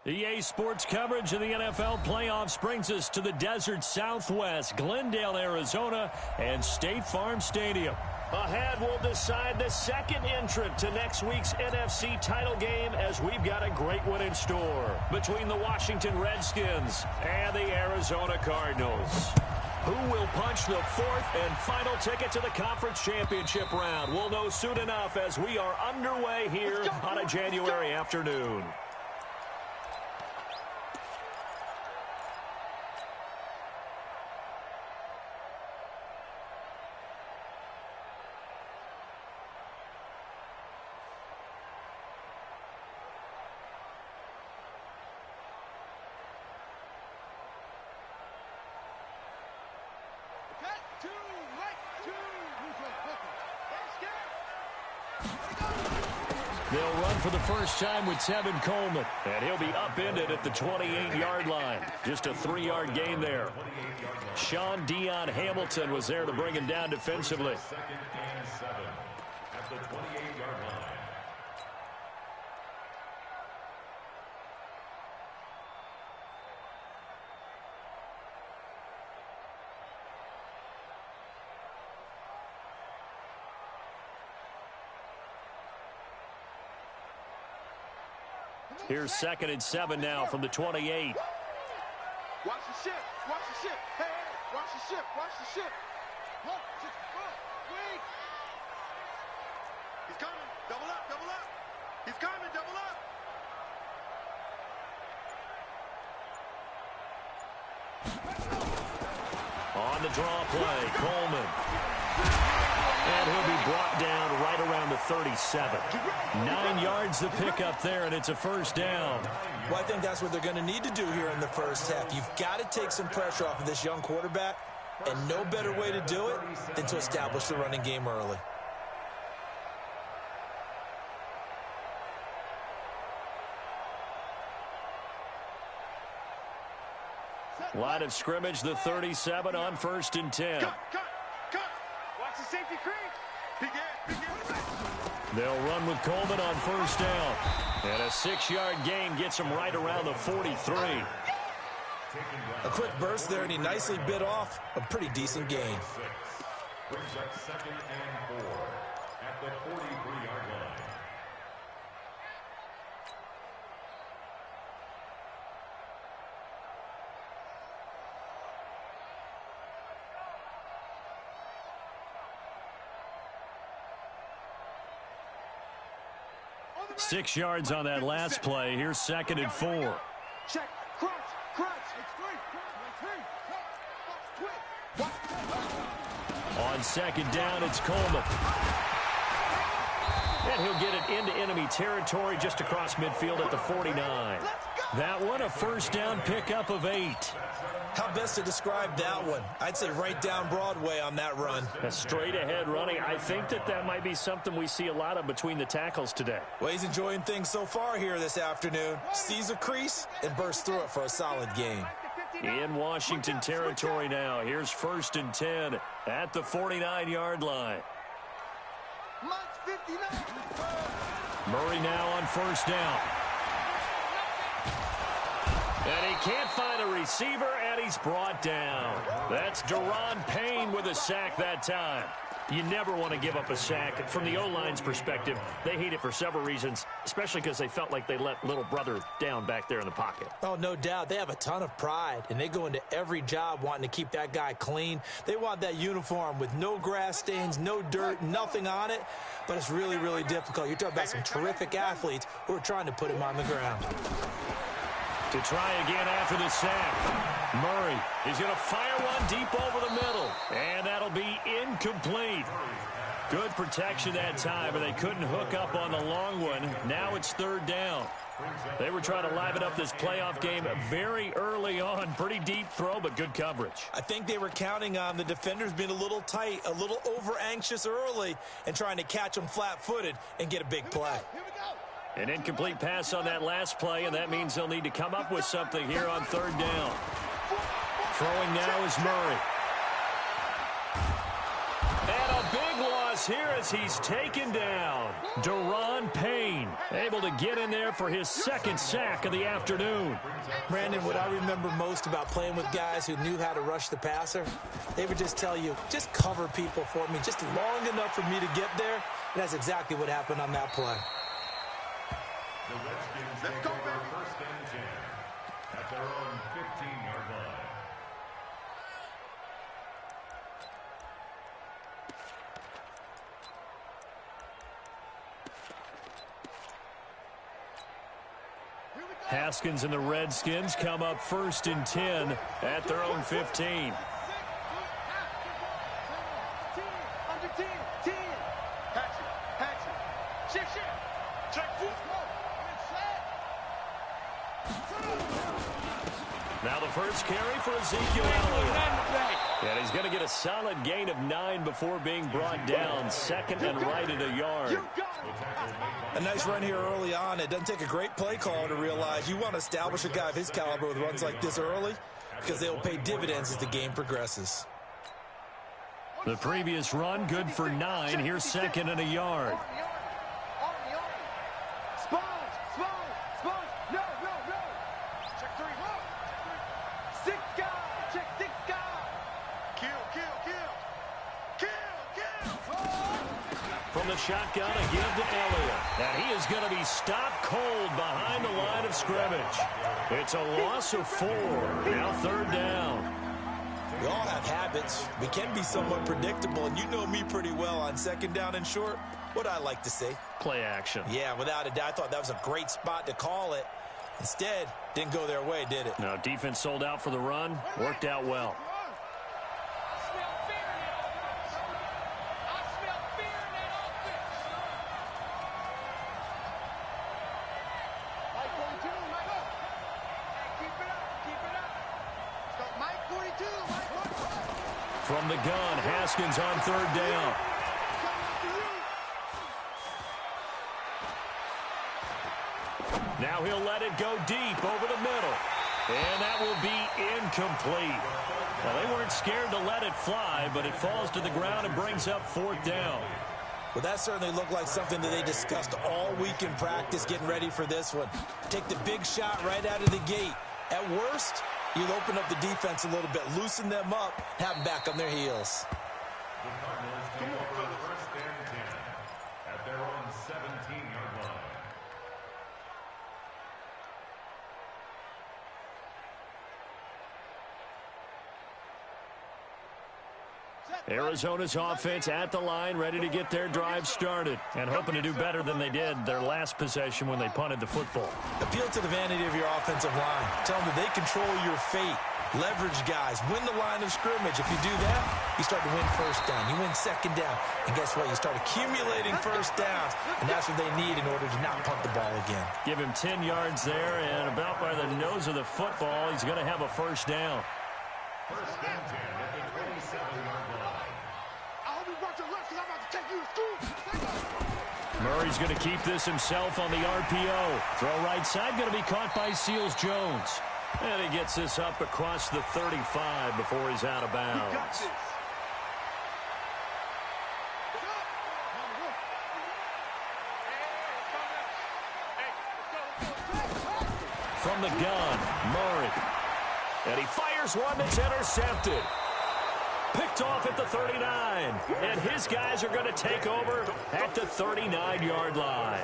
EA Sports coverage of the NFL playoffs brings us to the desert Southwest, Glendale, Arizona, and State Farm Stadium. Ahead, we'll decide the second entrant to next week's NFC title game as we've got a great one in store between the Washington Redskins and the Arizona Cardinals. Who will punch the fourth and final ticket to the conference championship round? We'll know soon enough as we are underway here on a January afternoon. They'll run for the first time with Tevin Coleman, and he'll be upended at the 28-yard line. Just a 3-yard gain there. Sean Dion Hamilton was there to bring him down defensively. Second and 7 at the 28-yard line. Here's 2nd and 7 now from the 28. Watch the ship. Watch the ship. Hey, hey, watch the ship. Watch the ship. Wait. He's coming. Double up. Double up. He's coming. Double up. On the draw play, Coleman. And he'll be brought down right around the 37. 9 yards to pick up there, and it's a first down. Well, I think that's what they're going to need to do here in the first half. You've got to take some pressure off of this young quarterback, and no better way to do it than to establish the running game early. Line of scrimmage, the 37 on 1st and 10. Cut. Watch the safety creep. Begin. They'll run with Coleman on 1st down. And a 6-yard gain gets him right around the 43. A quick burst there, and he nicely bit off a pretty decent gain. Brings up 2nd and 4 at the 43-yard line. Six yards on that last play. Here's 2nd and 4. Check. Crunch. On 2nd down, it's Coleman. And he'll get it into enemy territory just across midfield at the 49. That one, a first down pickup of 8. How best to describe that one? I'd say right down Broadway on that run. A straight-ahead running. I think that might be something we see a lot of between the tackles today. Well, he's enjoying things so far here this afternoon. Sees a crease and bursts through it for a solid gain. In Washington territory now. Here's 1st and 10 at the 49-yard line. Murray now on 1st down. And he can't find a receiver, and he's brought down. That's Deron Payne with a sack that time. You never want to give up a sack. From the O-line's perspective, they hate it for several reasons, especially because they felt like they let little brother down back there in the pocket. Oh, no doubt. They have a ton of pride, and they go into every job wanting to keep that guy clean. They want that uniform with no grass stains, no dirt, nothing on it. But it's really, really difficult. You're talking about some terrific athletes who are trying to put him on the ground. To try again after the sack. Murray is going to fire one deep over the middle. And that'll be incomplete. Good protection that time, and they couldn't hook up on the long one. Now it's 3rd down. They were trying to liven up this playoff game very early on. Pretty deep throw, but good coverage. I think they were counting on the defenders being a little tight, a little over-anxious early, and trying to catch them flat-footed and get a big play. An incomplete pass on that last play, and that means they'll need to come up with something here on 3rd down. Throwing now is Murray. And a big loss loss here as he's taken down. Deron Payne able to get in there for his second sack of the afternoon. Brandon, what I remember most about playing with guys who knew how to rush the passer, they would just tell you, just cover people for me, just long enough for me to get there. And that's exactly what happened on that play. The Redskins take over first and 10 at their own 15-yard line. Haskins and the Redskins come up first and 10 at their own 15. Now the first carry for Ezekiel Elliott. And he's going to get a solid gain of 9 before being brought down. Second and right at a yard. A nice run here early on. It doesn't take a great play caller to realize you want to establish a guy of his caliber with runs like this early because they will pay dividends as the game progresses. The previous run, good for 9. Here's second and a yard. From the shotgun, a give to Elliott. And he is going to be stopped cold behind the line of scrimmage. It's a loss of 4. Now third down. We all have habits. We can be somewhat predictable, and you know me pretty well on second down and short. What I like to say? Play action. Yeah, without a doubt. I thought that was a great spot to call it. Instead, didn't go their way, did it? No, defense sold out for the run. Worked out well. From the gun, Haskins on third down. Now he'll let it go deep over the middle. And that will be incomplete. Well, they weren't scared to let it fly, but it falls to the ground and brings up fourth down. Well, that certainly looked like something that they discussed all week in practice getting ready for this one. Take the big shot right out of the gate. At worst, you'll open up the defense a little bit, loosen them up, have them back on their heels. The Cardinals take over first and 10 at their own 17-yard line. Arizona's offense at the line, ready to get their drive started and hoping to do better than they did their last possession when they punted the football. Appeal to the vanity of your offensive line. Tell them that they control your fate. Leverage guys. Win the line of scrimmage. If you do that, you start to win first down. You win second down. And guess what? You start accumulating first downs. And that's what they need in order to not punt the ball again. Give him 10 yards there, and about by the nose of the football, he's going to have a first down. First and 10 at the 27-yard line. Murray's going to keep this himself on the RPO. Throw right side, going to be caught by Seals-Jones. And he gets this up across the 35 before he's out of bounds. From the gun, Murray. And he fires one that's intercepted. Picked off at the 39. And his guys are going to take over at the 39-yard line.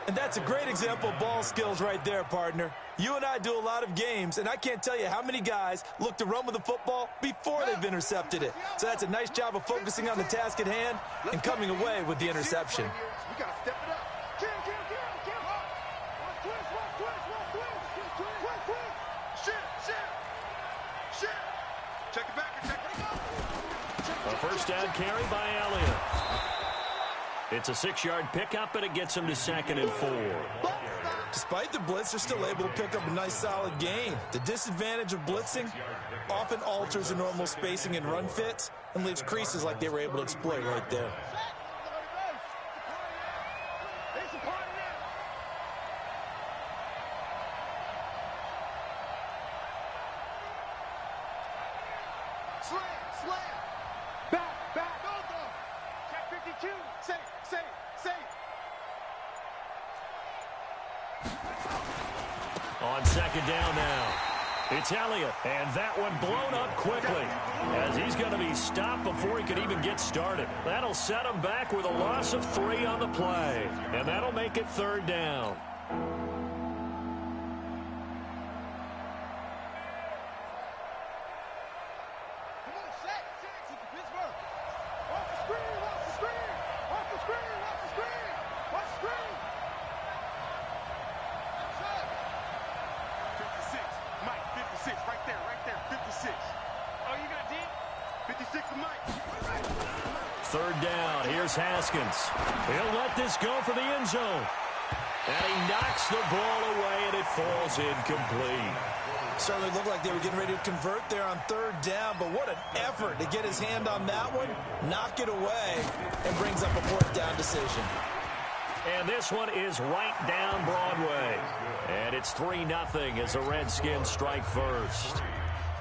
And that's a great example of ball skills right there, partner. You and I do a lot of games, and I can't tell you how many guys look to run with the football before they've intercepted it. So that's a nice job of focusing on the task at hand and coming away with the interception. You got to step it up. Check it back and check it out. A first down carry by Elliott. It's a 6-yard pickup, and it gets him to second and 4. Despite the blitz, they're still able to pick up a nice solid gain. The disadvantage of blitzing often alters the normal spacing and run fits and leaves creases like they were able to exploit right there. 52. Safe. On second down now, it's Elliott, and that one blown up quickly as he's going to be stopped before he could even get started. That'll set him back with a loss of 3 on the play, and that'll make it third down. Third down, here's Haskins. He'll let this go for the end zone. And he knocks the ball away, and it falls incomplete. Certainly looked like they were getting ready to convert there on third down, but what an effort to get his hand on that one, knock it away, and brings up a fourth down decision. And this one is right down Broadway. And it's 3-0 as the Redskins strike first.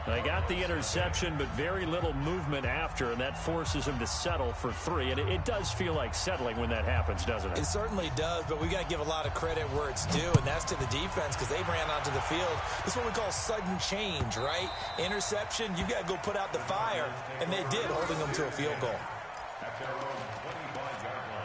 They got the interception, but very little movement after, and that forces him to settle for 3. And it does feel like settling when that happens, doesn't it? It certainly does, but we got to give a lot of credit where it's due, and that's to the defense because they ran onto the field. This is what we call sudden change, right? Interception, you got to go put out the fire, and they did, holding them to a field goal. At their own 25-yard line.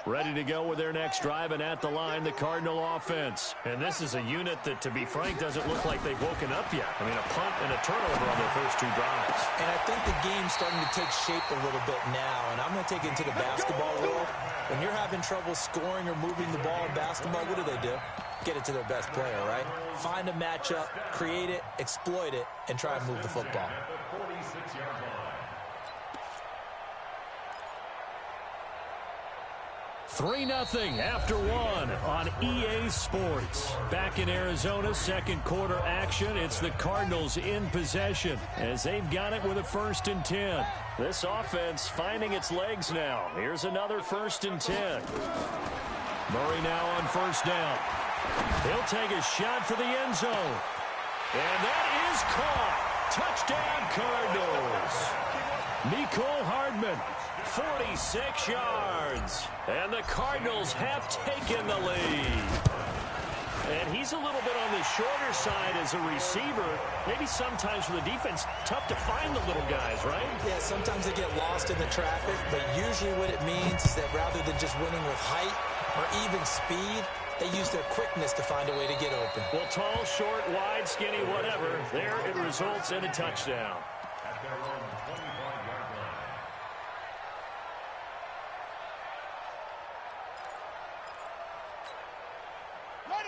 Ready to go with their next drive, and at the line, the Cardinal offense. And this is a unit that, to be frank, doesn't look like they've woken up yet. I mean, a punt and a turnover on their first 2 drives. And I think the game's starting to take shape a little bit now, and I'm going to take it into the basketball world. When you're having trouble scoring or moving the ball in basketball, what do? Get it to their best player, right? Find a matchup, create it, exploit it, and try and move the football. 46-yard line. 3-0 after 1 on EA Sports. Back in Arizona, second quarter action. It's the Cardinals in possession as they've got it with a 1st and 10. This offense finding its legs now. Here's another 1st and 10. Murray now on 1st down. He'll take a shot for the end zone. And that is caught. Touchdown, Cardinals. Mecole Hardman, 46 yards. And the Cardinals have taken the lead. And he's a little bit on the shorter side as a receiver. Maybe sometimes for the defense, tough to find the little guys, right? Yeah, sometimes they get lost in the traffic, but usually what it means is that rather than just winning with height or even speed, they use their quickness to find a way to get open. Well, tall, short, wide, skinny, whatever. There it results in a touchdown. At their own 25-yard line.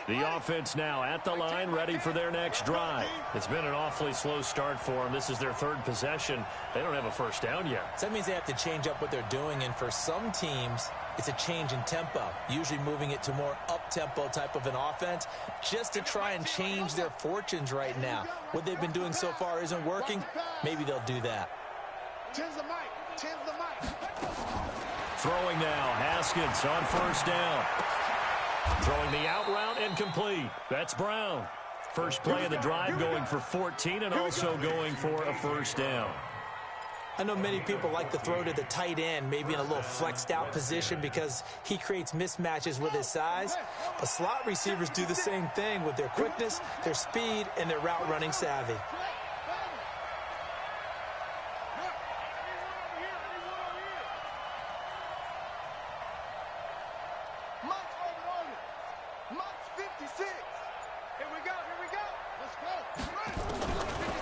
The offense now at the line, ready for their next drive. It's been an awfully slow start for them. This is their 3rd possession. They don't have a 1st down yet. So that means they have to change up what they're doing, and for some teams, it's a change in tempo, usually moving it to more up-tempo type of an offense just to try and change their fortunes right now. What they've been doing so far isn't working. Maybe they'll do that. Tens the mic. Throwing now, Haskins on 1st down. Throwing the out route incomplete. That's Brown. First play of the drive going for 14 and also going for a 1st down. I know many people like to throw to the tight end, maybe in a little flexed out position because he creates mismatches with his size. But slot receivers do the same thing with their quickness, their speed, and their route running savvy.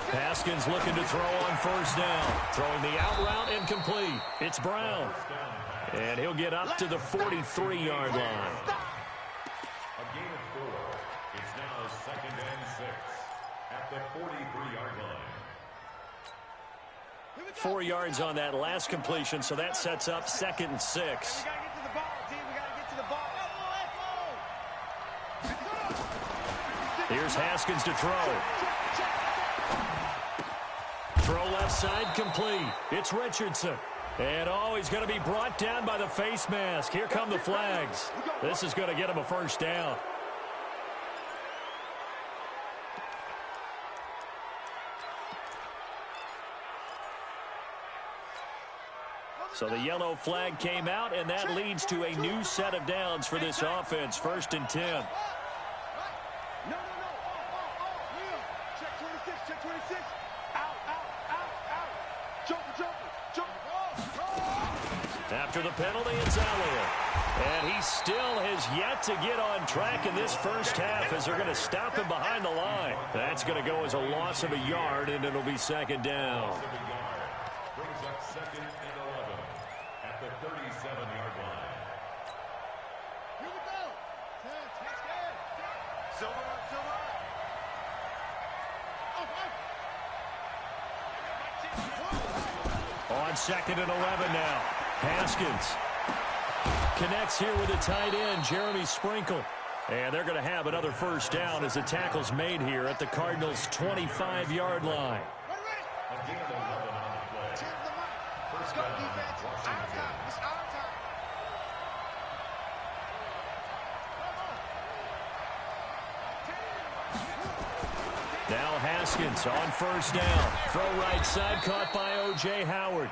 Haskins looking to throw on 1st down. Throwing the out route incomplete. It's Brown. And he'll get up to the 43-yard line. A gain of 4. It's now 2nd and 6 at the 43-yard line. 4 yards on that last completion, so that sets up 2nd and 6. We gotta get to the ball, D. We gotta get to the ball. Here's Haskins to throw. Throw left side complete. It's Richardson. And, he's going to be brought down by the face mask. Here come the flags. This is going to get him a first down. So the yellow flag came out, and that leads to a new set of downs for this offense. 1st and 10. No. Check 26, check 26. Out. Jumper. After the penalty, it's Elliott. And he still has yet to get on track in this first half as they're going to stop him behind the line. That's going to go as a loss of a yard, and it'll be 2nd down. Brings up 2nd and 11 at the 37-yard line. Here we go. Silver. On 2nd and 11 now. Haskins connects here with a tight end, Jeremy Sprinkle. And they're going to have another first down as the tackle's made here at the Cardinals' 25-yard line. Again, 11 on the play. First down, Washington. Now Haskins on first down. Throw right side, caught by O.J. Howard.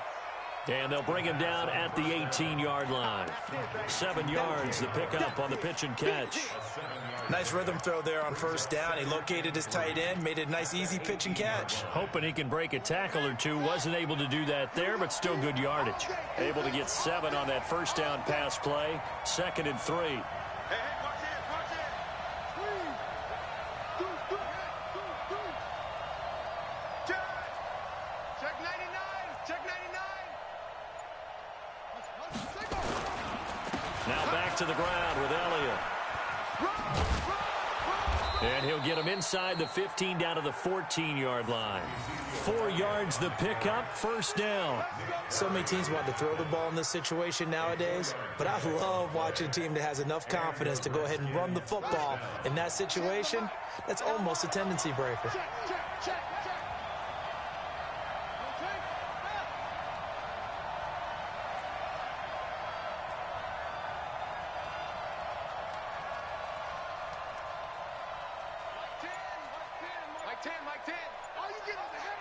And they'll bring him down at the 18-yard line. 7 yards, the pickup on the pitch and catch. Nice rhythm throw there on first down. He located his tight end, made it a nice, easy pitch and catch. Hoping he can break a tackle or two. Wasn't able to do that there, but still good yardage. Able to get 7 on that first down pass play. 2nd and 3. Hey, watch it. Check 99. Now back to the ground with Elliott. And he'll get him inside the 15 down to the 14-yard line. 4 yards the pickup, first down. So many teams want to throw the ball in this situation nowadays, but I love watching a team that has enough confidence to go ahead and run the football. In that situation, that's almost a tendency breaker. Check. Mike 10. Oh, you get on the head.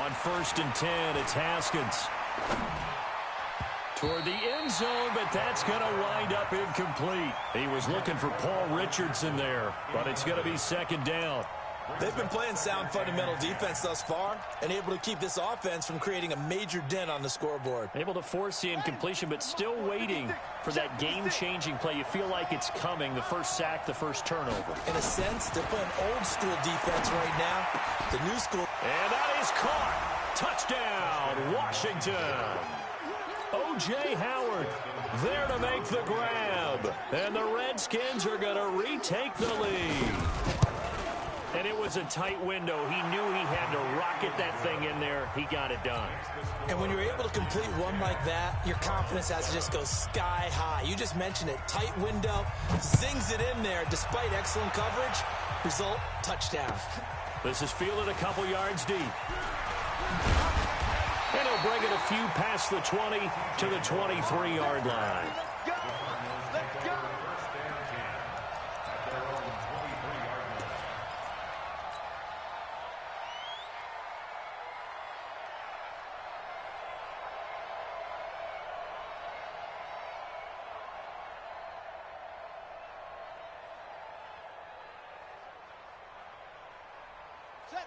On 1st and 10, it's Haskins. Toward the end zone, but that's going to wind up incomplete. He was looking for Paul Richardson there, but it's going to be 2nd down. They've been playing sound fundamental defense thus far and able to keep this offense from creating a major dent on the scoreboard. Able to force the incompletion, but still waiting for that game-changing play. You feel like it's coming, the first sack, the first turnover. In a sense, they're playing old-school defense right now. The new school. And that is caught. Touchdown, Washington. O.J. Howard there to make the grab. And the Redskins are going to retake the lead. And it was a tight window. He knew he had to rocket that thing in there. He got it done. And when you're able to complete one like that, your confidence has to just go sky high. You just mentioned it. Tight window, zings it in there despite excellent coverage. Result, touchdown. This is fielded a couple yards deep. And he'll bring it a few past the 20 to the 23-yard line. Let's go.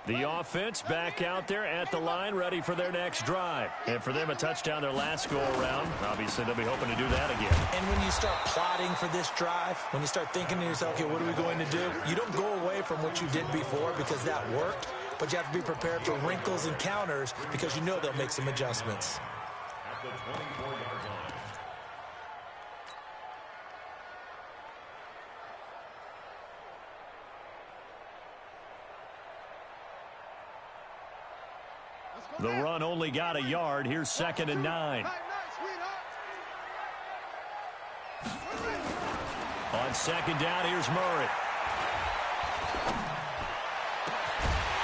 The offense back out there at the line, ready for their next drive. And for them, a touchdown their last go-around. Obviously, they'll be hoping to do that again. And when you start plotting for this drive, when you start thinking to yourself, okay, what are we going to do? You don't go away from what you did before because that worked, but you have to be prepared for wrinkles and counters because you know they'll make some adjustments. At the 24-yard line. The run only got a yard. Here's 2nd and 9. On 2nd down, here's Murray.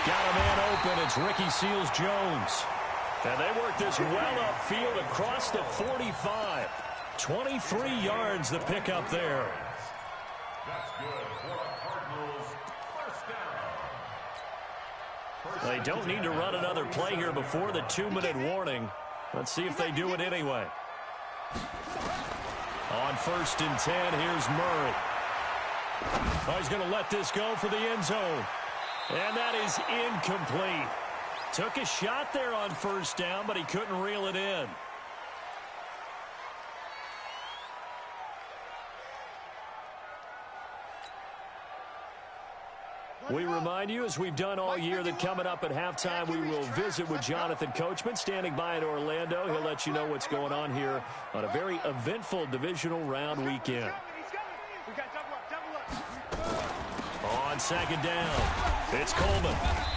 got a man open. It's Ricky Seals-Jones. And they work this well upfield across the 45. 23 yards the pickup there. That's good for the Cardinals. First down. They don't need to run another play here before the 2-minute warning. Let's see if they do it anyway. On 1st and 10, here's Murray. Oh, he's going to let this go for the end zone. And that is incomplete. Took a shot there on 1st down, but he couldn't reel it in. We remind you, as we've done all year, that coming up at halftime, we will visit with Jonathan Coachman, standing by in Orlando. He'll let you know what's going on here on a very eventful divisional round weekend. On 2nd down, it's Coleman.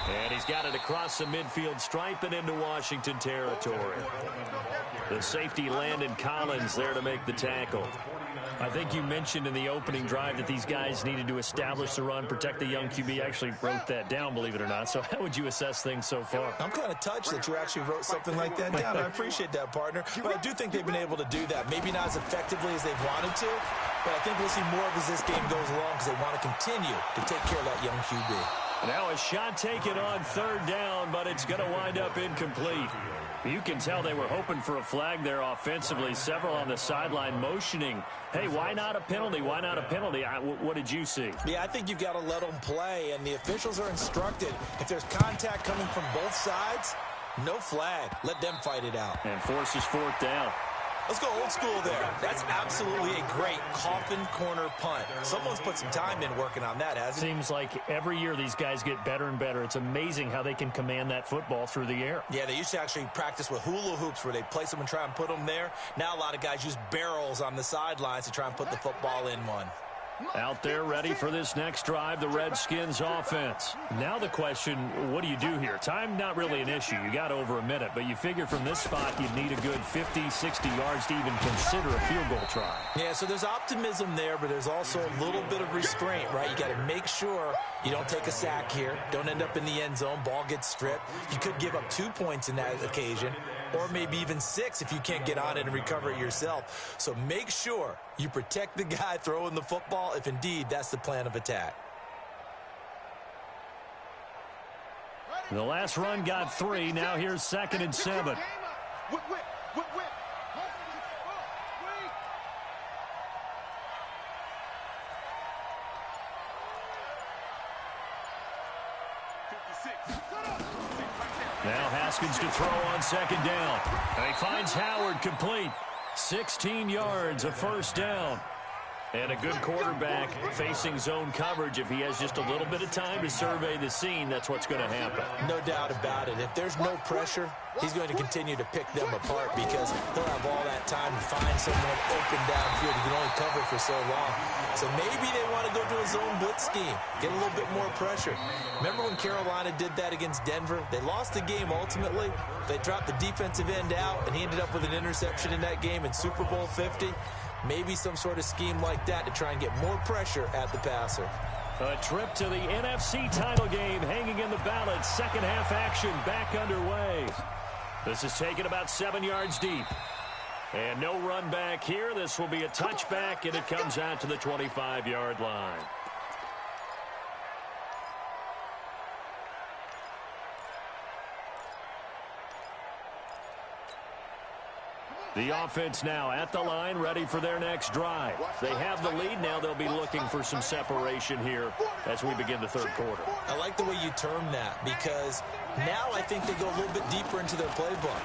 And he's got it across the midfield stripe and into Washington territory. The safety, Landon Collins, there to make the tackle. I think you mentioned in the opening drive that these guys needed to establish the run, protect the young QB. I actually wrote that down, believe it or not. So how would you assess things so far? I'm kind of touched that you actually wrote something like that down. I appreciate that, partner. But I do think they've been able to do that. Maybe not as effectively as they've wanted to, but I think we'll see more of as this game goes along because they want to continue to take care of that young QB. Now a shot taken on 3rd down, but it's going to wind up incomplete. You can tell they were hoping for a flag there offensively. Several on the sideline motioning, hey, why not a penalty? Why not a penalty? What did you see? Yeah, I think you've got to let them play, and the officials are instructed. If there's contact coming from both sides, no flag. Let them fight it out. And forces 4th down. Let's go old school there. That's absolutely a great coffin corner punt. Someone's put some time in working on that, hasn't he? Seems like every year these guys get better and better. It's amazing how they can command that football through the air. Yeah, they used to actually practice with hula hoops where they place them and try and put them there. Now a lot of guys use barrels on the sidelines to try and put the football in one. Out there ready for this next drive, the Redskins offense. Now the question, what do you do here? Time not really an issue. You got over a minute, but you figure from this spot you'd need a good 50, 60 yards to even consider a field goal try. Yeah, so there's optimism there, but there's also a little bit of restraint, right? You got to make sure you don't take a sack here. Don't end up in the end zone. Ball gets stripped. You could give up 2 points in that occasion, or maybe even 6 if you can't get on it and recover it yourself. So make sure you protect the guy throwing the football if indeed that's the plan of attack. The last run got 3. Now here's 2nd and 7. Now Haskins to throw on 2nd down. And he finds Howard complete. 16 yards, a 1st down. And a good quarterback facing zone coverage. If he has just a little bit of time to survey the scene, that's what's going to happen. No doubt about it. If there's no pressure, he's going to continue to pick them apart because he'll have all that time to find someone open downfield. He can only cover for so long. So maybe they want to go to a zone blitz scheme, get a little bit more pressure. Remember when Carolina did that against Denver? They lost the game ultimately. They dropped the defensive end out, and he ended up with an interception in that game in Super Bowl 50. Maybe some sort of scheme like that to try and get more pressure at the passer. A trip to the NFC title game hanging in the balance. Second half action back underway. This is taken about 7 yards deep. And no run back here. This will be a touchback, and it comes out to the 25-yard line. The offense now at the line, ready for their next drive. They have the lead. Now they'll be looking for some separation here as we begin the 3rd quarter. I like the way you term that because now I think they go a little bit deeper into their playbook.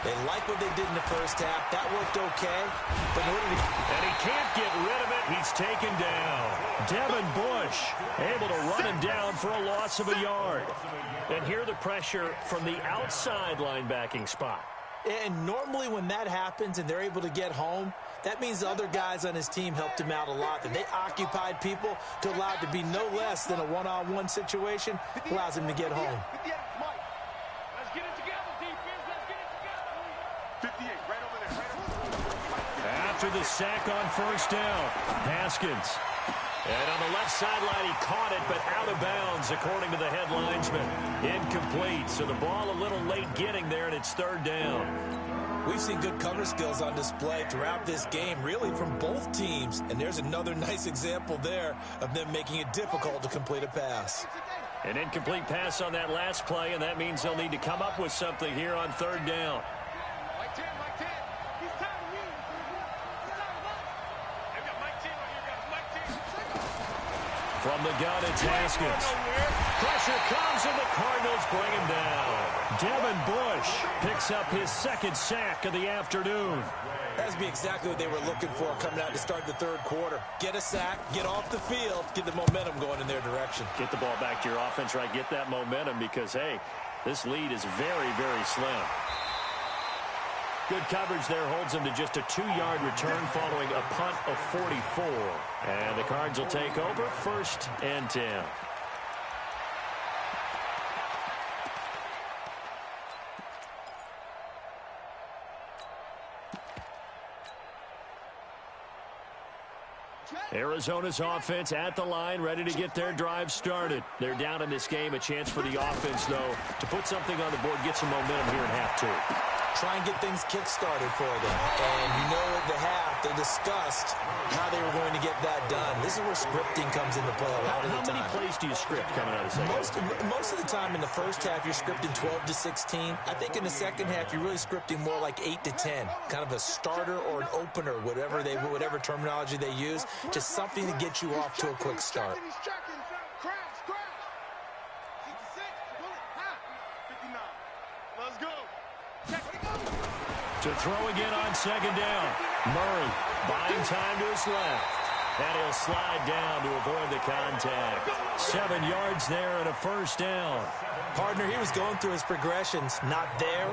They like what they did in the 1st half. That worked okay. But in order to... And he can't get rid of it. He's taken down. Devin Bush able to run him down for a loss of a yard. And here the pressure from the outside linebacking spot. And normally when that happens and they're able to get home, that means the other guys on his team helped him out a lot. That they occupied people to allow it to be no less than a one-on-one situation, allows him to get home. Let's get it together, defense. Let's get it together. 58, right over there. After the sack on 1st down, Haskins. And on the left sideline, he caught it, but out of bounds, according to the head linesman. Incomplete, so the ball a little late getting there, and it's third down. We've seen good cover skills on display throughout this game, really from both teams. And there's another nice example there of them making it difficult to complete a pass. An incomplete pass on that last play, and that means they'll need to come up with something here on third down. Mike 10, Mike 10. He's tired of you. He's tired of us. They've got Mike 10 right here, guys. Mike 10. From the gun, it's Haskins. Pressure comes, and the Cardinals bring him down. Devin Bush picks up his second sack of the afternoon. That's be exactly what they were looking for coming out to start the third quarter. Get a sack, get off the field, get the momentum going in their direction. Get the ball back to your offense, right? Get that momentum because, hey, this lead is very, very slim. Good coverage there holds him to just a 2-yard return following a punt of 44. And the Cards will take over 1st and 10. Arizona's offense at the line, ready to get their drive started. They're down in this game. A chance for the offense, though, to put something on the board, get some momentum here in half 2. Try and get things kick-started for them. And you know at the half, they discussed how they were going to get that done. This is where scripting comes into play a lot of the time. How many plays do you script coming out of the second? Most of the time in the first half, you're scripting 12 to 16. I think in the second half, you're really scripting more like 8 to 10. Kind of a starter or an opener, whatever terminology they use. Just something to get you off to a quick start. He's tracking. Crash. 66. Bullet. High. 59. Let's go. To throw again on second down. Murray buying time to his left. And he'll slide down to avoid the contact. 7 yards there and a first down. Partner, he was going through his progressions. Not there.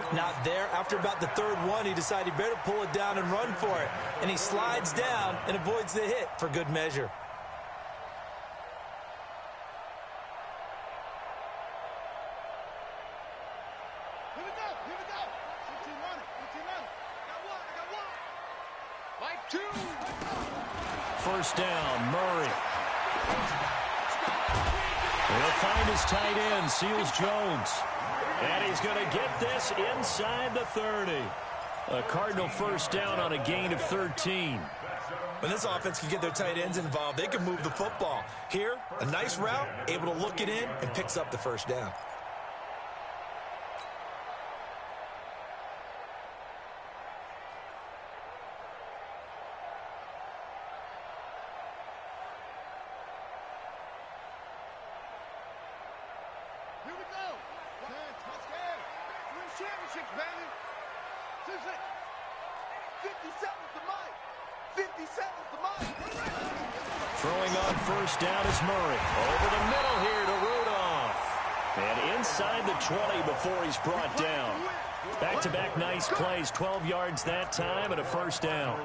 After about the third one, he decided he better pull it down and run for it. And he slides down and avoids the hit for good measure. Here we go. 15 running. I got one. Mike 2. First down, Murray. He'll find his tight end, Seals Jones. And he's going to get this inside the 30. A Cardinal first down on a gain of 13. When this offense can get their tight ends involved, they can move the football. Here, a nice route, able to look it in, and picks up the first down. Here we go. Touchdown. Win championships, baby. 57's the mic. 57's the mic. Throwing on first down is Murray. Over the middle here to Rudolph. And inside the 20 before he's brought down. Back-to-back nice plays. 12 yards that time and a first down.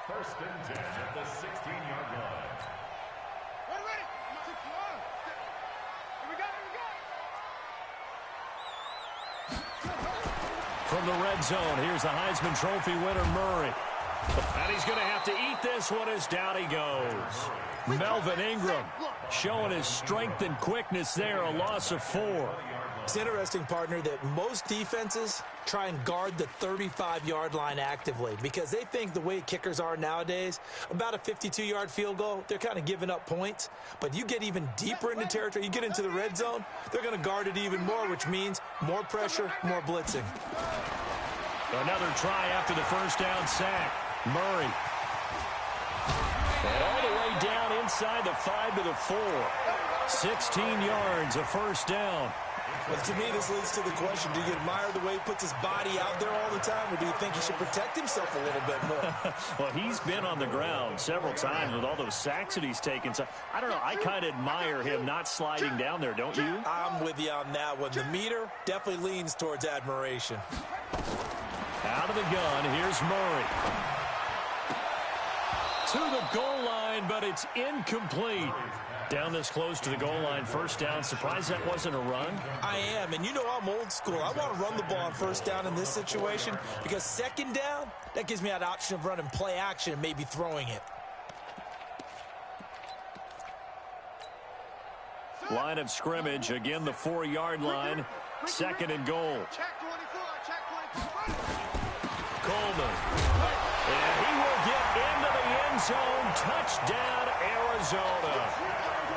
First and 10 at the 16-yard line. Ready. 61. Here we go. From the red zone, here's the Heisman Trophy winner, Murray. And he's going to have to eat this one as down he goes. Melvin Ingram showing his strength and quickness there, a loss of 4. It's interesting, partner, that most defenses try and guard the 35-yard line actively because they think the way kickers are nowadays, about a 52-yard field goal, they're kind of giving up points. But you get even deeper into territory, you get into the red zone, they're going to guard it even more, which means more pressure, more blitzing. Another try after the first down sack. Murray. And all the way down inside the 5 to the 4. 16 yards, a first down. But to me, this leads to the question, do you admire the way he puts his body out there all the time, or do you think he should protect himself a little bit more? Well, he's been on the ground several times with all those sacks that he's taken. So, I don't know, I kind of admire him not sliding down there, don't you? I'm with you on that one. The meter definitely leans towards admiration. Out of the gun, here's Murray. To the goal line, but it's incomplete. Down this close to the goal line, first down. Surprised that wasn't a run? I am, and you know I'm old school. I want to run the ball on first down in this situation because second down, that gives me that option of running play action and maybe throwing it. Line of scrimmage, again the 4-yard line. Second and goal. Check 24, check 24. Coleman. And he will get into the end zone. Touchdown, Arizona.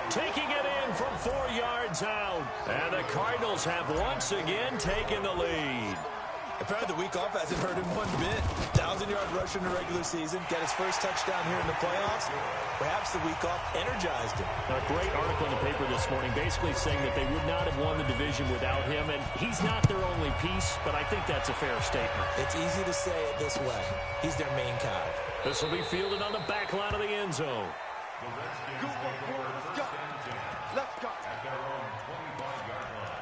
Taking it in from 4 yards out. And the Cardinals have once again taken the lead. Apparently the week off hasn't hurt him one bit. 1,000-yard rusher in the regular season. Got his first touchdown here in the playoffs. Perhaps the week off energized him. A great article in the paper this morning basically saying that they would not have won the division without him. And he's not their only piece, but I think that's a fair statement. It's easy to say it this way. He's their main guy. This will be fielded on the back line of the end zone. Let's go. Let's go. At their own 25-yard line.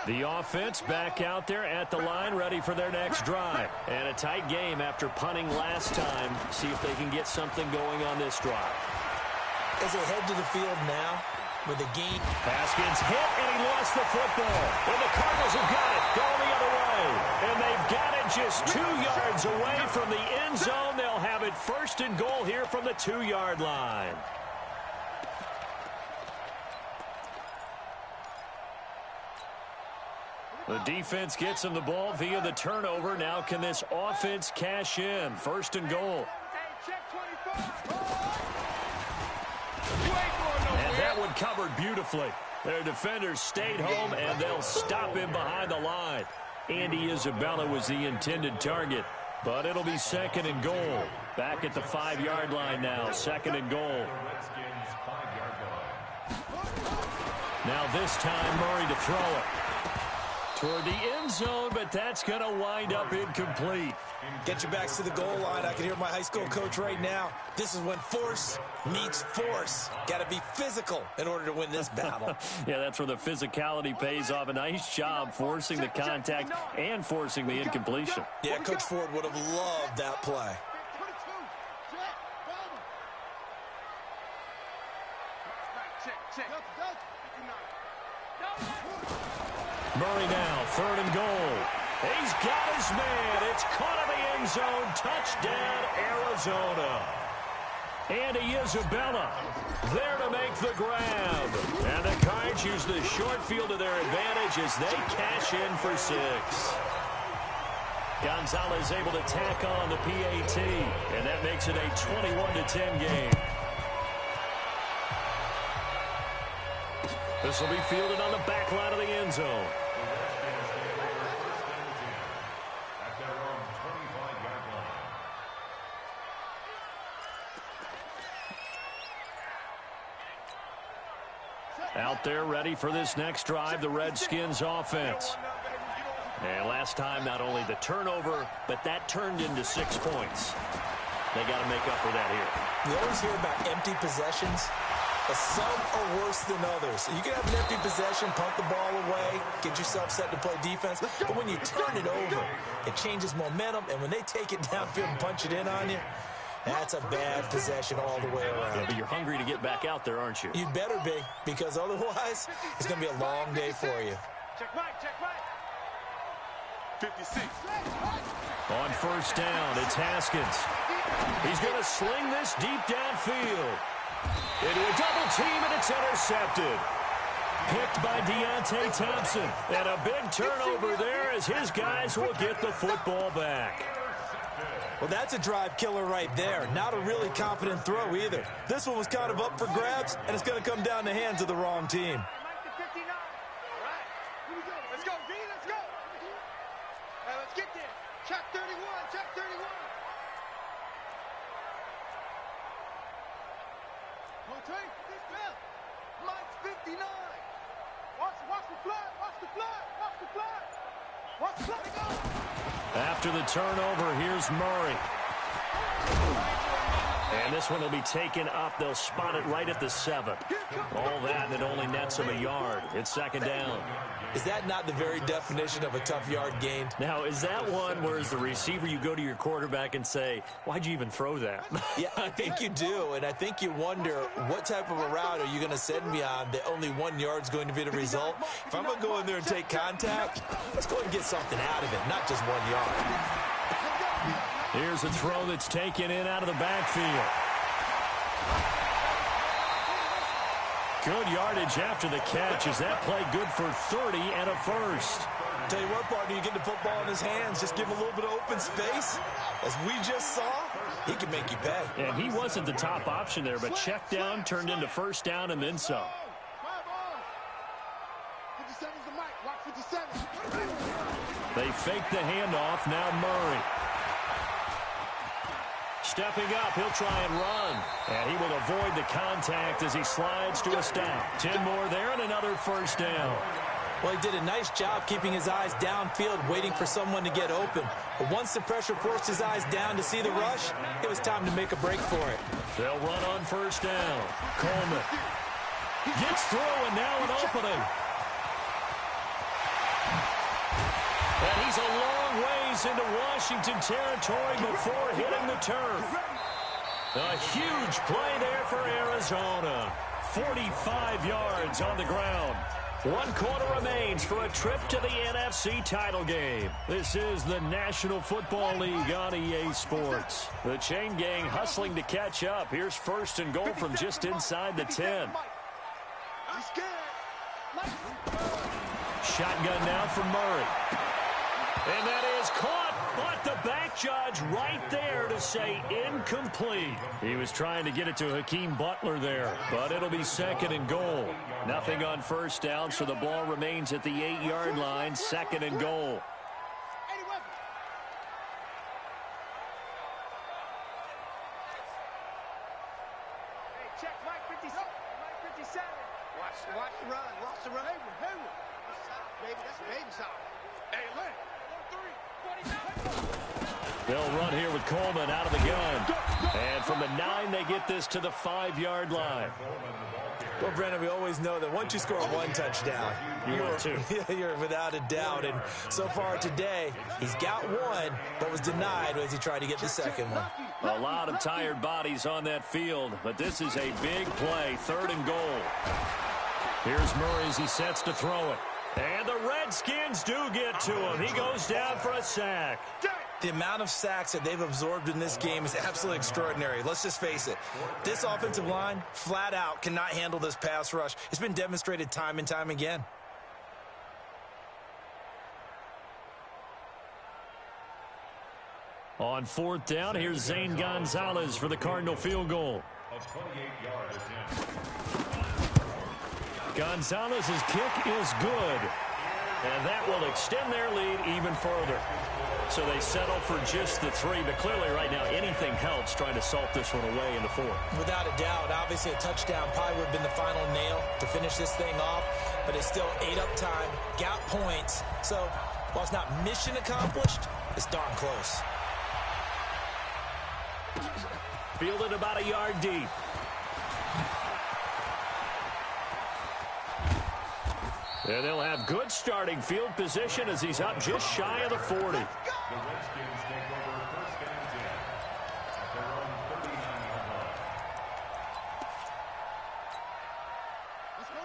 The offense back out there at the line, ready for their next drive. And a tight game after punting last time. See if they can get something going on this drive. As they head to the field now with a gain. Haskins hit, and he lost the football. And the Cardinals have got it, going the other way. And they've got it just 2 yards away from the end zone. They'll have it first and goal here from the 2-yard line. The defense gets him the ball via the turnover. Now can this offense cash in? First and goal. Hey, check 24. And that one covered beautifully. Their defenders stayed home, and they'll stop him behind the line. Andy Isabella was the intended target, but it'll be second and goal. Back at the 5-yard line now, second and goal. Redskins 5-yard line. Now this time Murray to throw it. Toward the end zone, but that's going to wind up incomplete. Get your backs to the goal line. I can hear my high school coach right now. This is when force meets force. Got to be physical in order to win this battle. Yeah, that's where the physicality pays off. A nice job forcing the contact and forcing the incompletion. Yeah, Coach Ford would have loved that play. 22, check. Murray now, third and goal. He's got his man. It's caught in the end zone. Touchdown, Arizona. Andy Isabella there to make the grab. And the Cards use the short field to their advantage as they cash in for 6. Gonzalez able to tack on the PAT, and that makes it a 21-10 game. This will be fielded on the back line of the end zone. At their own 25-yard line. Out there ready for this next drive, the Redskins offense. And last time, not only the turnover, but that turned into 6 points. They got to make up for that here. You always hear about empty possessions. But some are worse than others. You can have an empty possession, punt the ball away, get yourself set to play defense. But when you turn it over, it changes momentum. And when they take it downfield and punch it in on you, that's a bad possession all the way around. Yeah, but you're hungry to get back out there, aren't you? You'd better be, because otherwise, it's going to be a long day for you. Check right, check right. 56. On first down, it's Haskins. He's going to sling this deep downfield. Into a double team, and it's intercepted. Picked by Deontay Thompson. And a big turnover there as his guys will get the football back. Well, that's a drive killer right there. Not a really confident throw either. This one was kind of up for grabs, and it's going to come down the hands of the wrong team. Let's go, V, let's go. Let's get there. Check 31, check 31. Rotate, this bell. Mike's 59. Watch the flag, watch the flag, watch the flag. Watch the flag, go. After the turnover, here's Murray. And And this one will be taken up. They'll spot it right at the 7. All that, and it only nets them a yard. It's second down. Is that not the very definition of a tough yard gain? Now, is that one where as the receiver you go to your quarterback and say, why'd you even throw that? Yeah, I think you do, and I think you wonder what type of a route are you going to send me on that only 1 yard's going to be the result? If I'm going to go in there and take contact, let's go and get something out of it, not just 1 yard. Here's a throw that's taken in out of the backfield. Good yardage after the catch. Is that play good for 30 and a first? Tell you what, partner, you get the football in his hands, just give him a little bit of open space. As we just saw, he can make you pay. And he wasn't the top option there, but check down turned into first down and then some. 57's the mic. Watch 57. They fake the handoff. Now Murray. Stepping up, he'll try and run. And he will avoid the contact as he slides to a stop. 10 more there and another first down. Well, he did a nice job keeping his eyes downfield, waiting for someone to get open. But once the pressure forced his eyes down to see the rush, it was time to make a break for it. They'll run on first down. Coleman gets through, and now an opening. And he's a long ways into Washington territory before hitting the turf. A huge play there for Arizona. 45 yards on the ground. 1 quarter remains for a trip to the NFC title game. This is the National Football League on EA Sports. The chain gang hustling to catch up. Here's first and goal from just inside the 10. Shotgun now from Murray. And that is caught, but the back judge right there to say incomplete. He was trying to get it to Hakeem Butler there, but it'll be second and goal. Nothing on first down, so the ball remains at the 8-yard line, second and goal. Hey, check Mike 57. Mike 57. Watch the run. Watch the run. Hayward. Baby, that's baby side. Hey, Lynn. They'll run here with Coleman out of the gun. And from the 9, they get this to the 5-yard line. Well, Brandon, we always know that once you score 1 touchdown, you're without a doubt. And so far today, he's got 1, but was denied as he tried to get the second one. A lot of tired bodies on that field, but this is a big play, third and goal. Here's Murray as he sets to throw it. And the Redskins do get to him. He goes down for a sack. The amount of sacks that they've absorbed in this game is absolutely extraordinary. Let's just face it. This offensive line, flat out, cannot handle this pass rush. It's been demonstrated time and time again. On 4th down, here's Zane Gonzalez for the Cardinal field goal. A 28-yard attempt. Gonzalez's kick is good, and that will extend their lead even further. So they settle for just the 3, but clearly right now anything helps trying to salt this one away in the 4th. Without a doubt, obviously a touchdown probably would have been the final nail to finish this thing off, but it's still 8 up time, got points. So while it's not mission accomplished, it's darn close. Fielded about a yard deep. And they'll have good starting field position as he's up just shy of the 40. The Redskins take over first and 10 at their own 39-yard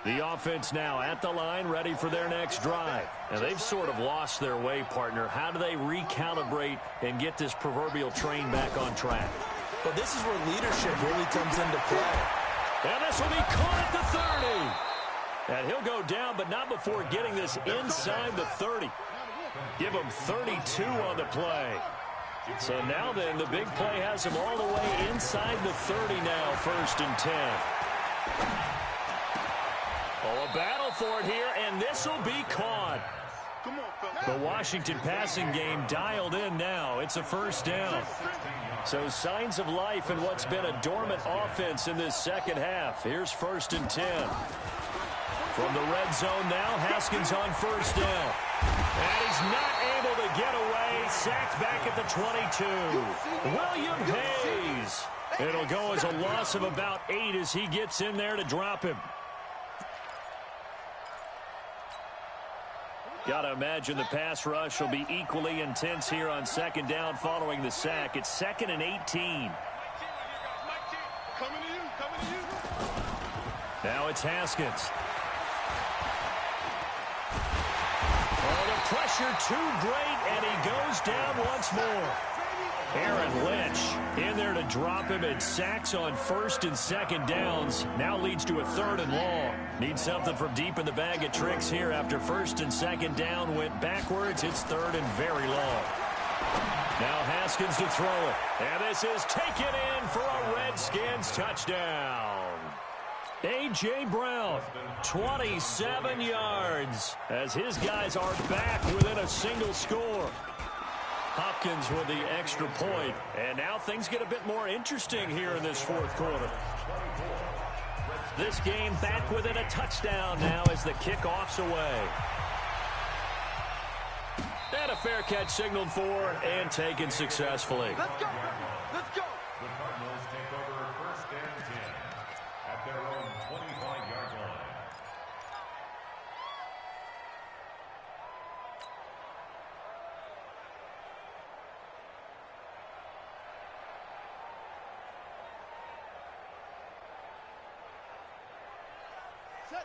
line. The offense now at the line, ready for their next drive. And they've sort of lost their way, partner. How do they recalibrate and get this proverbial train back on track? Well, this is where leadership really comes into play. And this will be caught at the 30. And he'll go down, but not before getting this inside the 30. Give him 32 on the play. So now then, the big play has him all the way inside the 30 now, first and 10. Oh, a battle for it here, and this will be caught. The Washington passing game dialed in now. It's a first down. So signs of life in what's been a dormant offense in this second half. Here's first and 10. From the red zone now, Haskins on first down. And he's not able to get away. Sacked back at the 22. William Hayes. It'll go as a loss of about 8 as he gets in there to drop him. Got to imagine the pass rush will be equally intense here on second down following the sack. It's 2nd and 18. Now it's Haskins. Oh, the pressure too great, and he goes down once more. Aaron Lynch in there to drop him, and sacks on 1st and 2nd downs. Now leads to a 3rd and long. Needs something from deep in the bag of tricks here after 1st and 2nd down went backwards. It's 3rd and very long. Now Haskins to throw it. And this is taken in for a Redskins touchdown. A.J. Brown, 27 yards, as his guys are back within a single score. Hopkins with the extra point, and now things get a bit more interesting here in this 4th quarter. This game back within a touchdown now as the kickoff's away. And a fair catch signaled for and taken successfully. Let's go. Let's go. The Cardinals take over 1st and 10 at their own 25-yard line.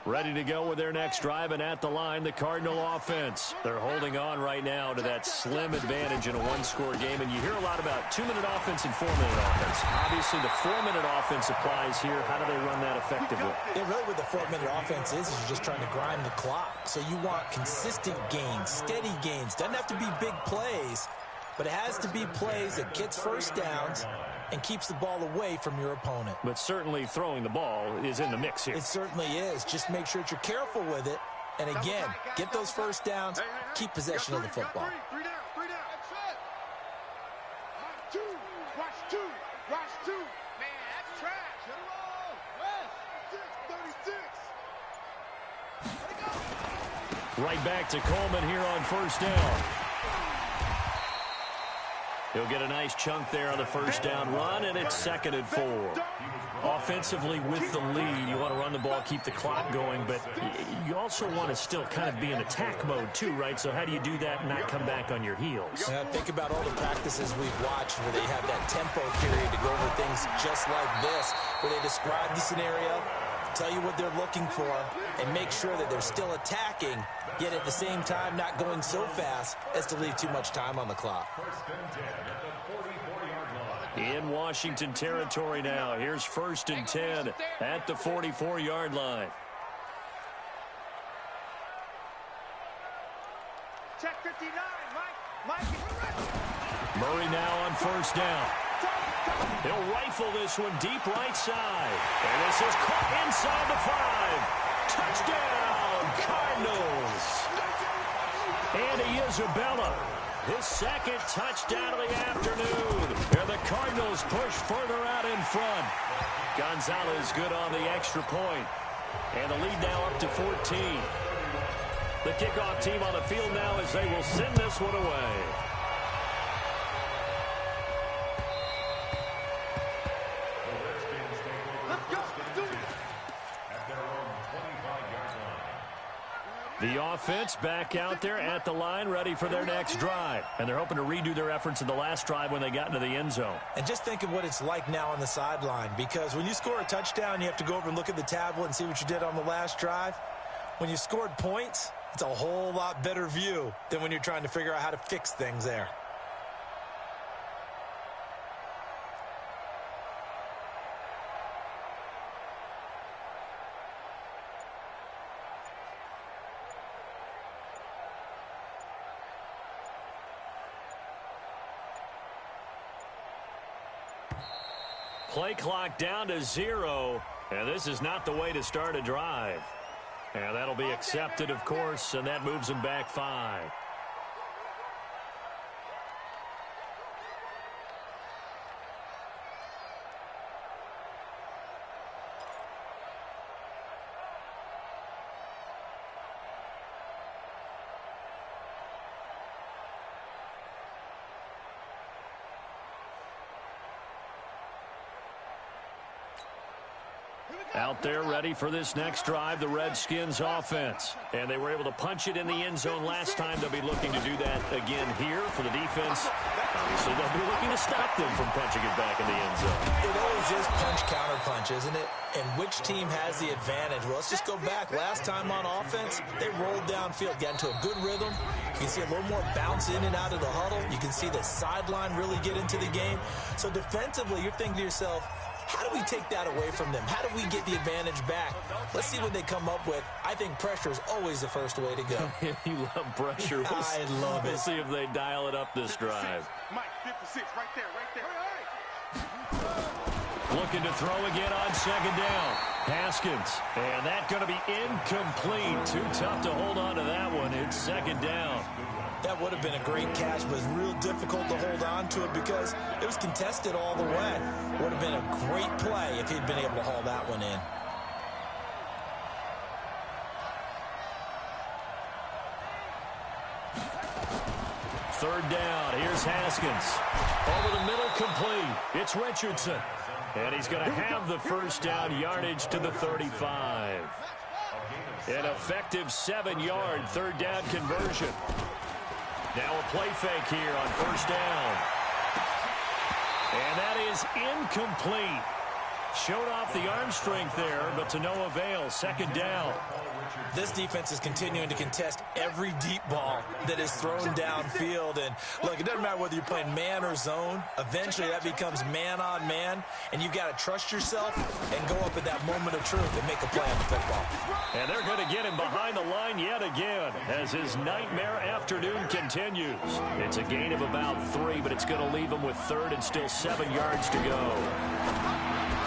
Ready to go with their next drive, and at the line, the Cardinal offense. They're holding on right now to that slim advantage in a one-score game, and you hear a lot about 2-minute offense and 4-minute offense. Obviously, the 4-minute offense applies here. How do they run that effectively? Yeah, really what the 4-minute offense is you're just trying to grind the clock. So you want consistent gains, steady gains. Doesn't have to be big plays, but it has to be plays that gets first downs and keeps the ball away from your opponent. But certainly throwing the ball is in the mix here. It certainly is. Just make sure that you're careful with it. And again, get those first downs, keep possession of the football. Three down. That's it. Watch two. Man, that's trash. Hit it all. 36. Right back to Coleman here on 1st down. He'll get a nice chunk there on the 1st down run, and it's 2nd and 4. Offensively with the lead, you want to run the ball, keep the clock going, but you also want to still kind of be in attack mode too, right? So how do you do that and not come back on your heels? Yeah, think about all the practices we've watched where they have that tempo period to go over things just like this, where they describe the scenario, tell you what they're looking for, and make sure that they're still attacking, yet at the same time not going so fast as to leave too much time on the clock. 1st and 10 at the 44-yard line. In Washington territory now. Here's 1st and 10 at the 44-yard line. Check 59. Mike. Murray now on 1st down. He'll rifle this one deep right side. And this is caught inside the 5. Touchdown, Cardinals. Andy Isabella, his 2nd touchdown of the afternoon. And the Cardinals push further out in front. Gonzalez good on the extra point. And the lead now up to 14. The kickoff team on the field now as they will send this one away. The offense back out there at the line, ready for their next drive. And they're hoping to redo their efforts in the last drive when they got into the end zone. And just think of what it's like now on the sideline, because when you score a touchdown, you have to go over and look at the tablet and see what you did on the last drive. When you scored points, it's a whole lot better view than when you're trying to figure out how to fix things there. Play clock down to 0, and this is not the way to start a drive. And that'll be accepted, of course, and that moves them back 5. Out there ready for this next drive, the Redskins offense. And they were able to punch it in the end zone last time. They'll be looking to do that again here for the defense. Obviously, they'll be looking to stop them from punching it back in the end zone. It always is punch-counter-punch, isn't it? And which team has the advantage? Well, let's just go back. Last time on offense, they rolled downfield, got into a good rhythm. You can see a little more bounce in and out of the huddle. You can see the sideline really get into the game. So defensively, you're thinking to yourself, how do we take that away from them? How do we get the advantage back? Let's see what they come up with. I think pressure is always the first way to go. You love pressure. I love it. We'll see if they dial it up this drive. Mike, 56, right there, right there. Looking to throw again on second down. Haskins. And that's going to be incomplete. Too tough to hold on to that one. It's second down. That would have been a great catch, but it's real difficult to hold on to it because it was contested all the way. Would have been a great play if he'd been able to haul that one in. Third down. Here's Haskins. Over the middle, complete. It's Richardson. And he's going to have the first down, yardage to the 35. An effective 7-yard third down conversion. Now a play fake here on first down. And that is incomplete. Showed off the arm strength there, but to no avail. Second down. This defense is continuing to contest every deep ball that is thrown downfield. And, look, it doesn't matter whether you're playing man or zone. Eventually, that becomes man-on-man, and you've got to trust yourself and go up at that moment of truth and make a play on the football. And they're going to get him behind the line yet again as his nightmare afternoon continues. It's a gain of about 3, but it's going to leave him with third and still 7 yards to go.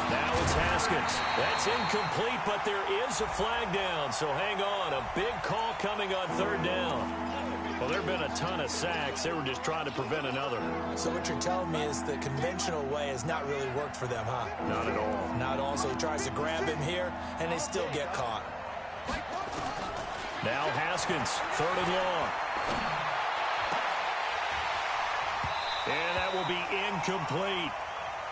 Now it's Haskins. That's incomplete, but there is a flag down, so hang on. A big call coming on third down. Well, there have been a ton of sacks. They were just trying to prevent another. So what you're telling me is the conventional way has not really worked for them, huh? Not at all. Not at all. So he tries to grab him here, and they still get caught. Now Haskins, third and long. And that will be incomplete.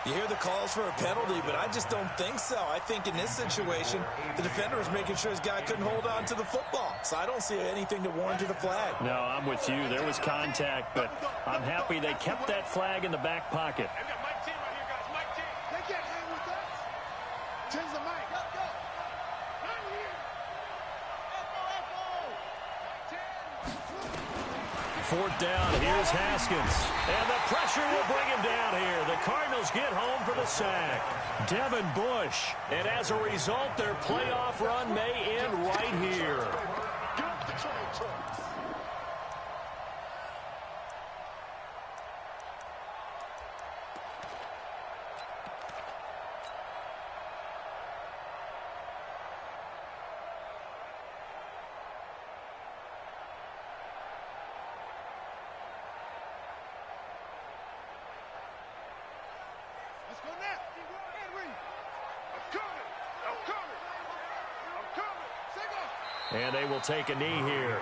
You hear the calls for a penalty, but I just don't think so. I think in this situation, the defender was making sure his guy couldn't hold on to the football. So I don't see anything to warrant a flag. No, I'm with you. There was contact, but I'm happy they kept that flag in the back pocket. They've got Mike T right here, guys. Mike T. They can't hang with us. Change the mic. Let's go. Right here. Fourth down. Here's Haskins. And the pressure will bring him down here. The Cardinals get home for the sack. Devin Bush. And as a result, their playoff run may end right here. And they will take a knee here.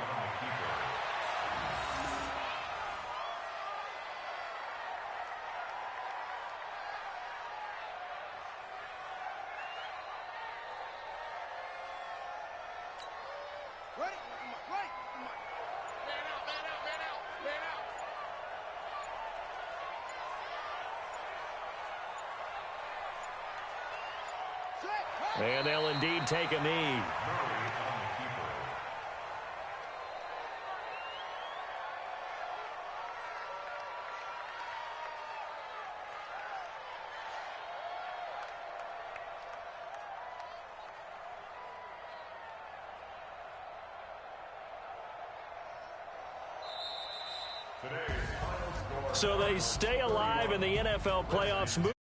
Ready? Right. Man out, man out, man out, man out. And they'll indeed take a knee. So they stay alive in the NFL playoffs.